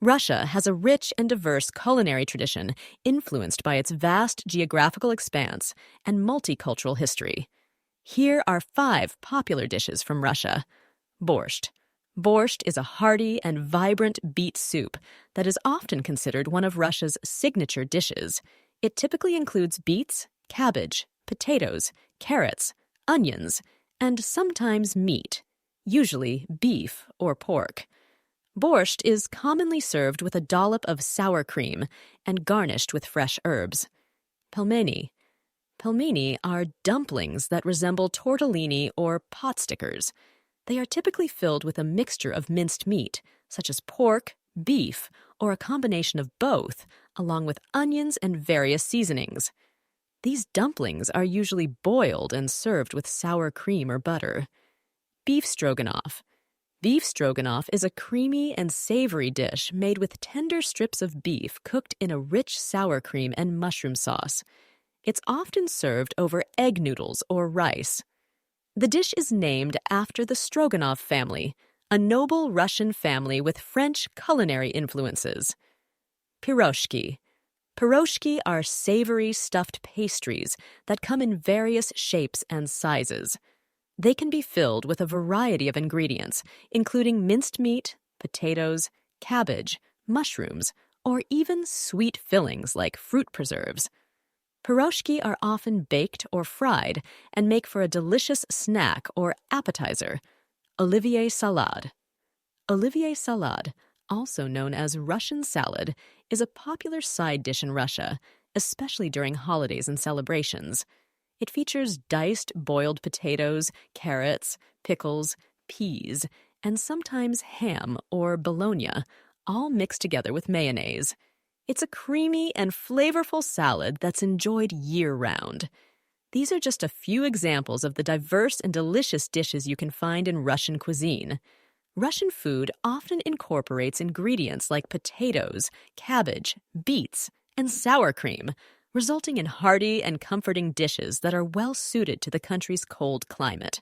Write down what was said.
Russia has a rich and diverse culinary tradition influenced by its vast geographical expanse and multicultural history. Here are 5 popular dishes from Russia. Borscht. Borscht is a hearty and vibrant beet soup that is often considered one of Russia's signature dishes. It typically includes beets, cabbage, potatoes, carrots, onions, and sometimes meat, usually beef or pork. Borscht is commonly served with a dollop of sour cream and garnished with fresh herbs. Pelmeni. Pelmeni are dumplings that resemble tortellini or pot stickers. They are typically filled with a mixture of minced meat, such as pork, beef, or a combination of both, along with onions and various seasonings. These dumplings are usually boiled and served with sour cream or butter. Beef Stroganoff. Beef Stroganoff is a creamy and savory dish made with tender strips of beef cooked in a rich sour cream and mushroom sauce. It's often served over egg noodles or rice. The dish is named after the Stroganoff family, a noble Russian family with French culinary influences. Piroshki. Piroshki are savory stuffed pastries that come in various shapes and sizes. They can be filled with a variety of ingredients, including minced meat, potatoes, cabbage, mushrooms, or even sweet fillings like fruit preserves. Piroshki are often baked or fried and make for a delicious snack or appetizer. Olivier salad. Olivier salad, also known as Russian salad, is a popular side dish in Russia, especially during holidays and celebrations. It features diced boiled potatoes, carrots, pickles, peas, and sometimes ham or bologna, all mixed together with mayonnaise. It's a creamy and flavorful salad that's enjoyed year-round. These are just a few examples of the diverse and delicious dishes you can find in Russian cuisine. Russian food often incorporates ingredients like potatoes, cabbage, beets, and sour cream, resulting in hearty and comforting dishes that are well suited to the country's cold climate.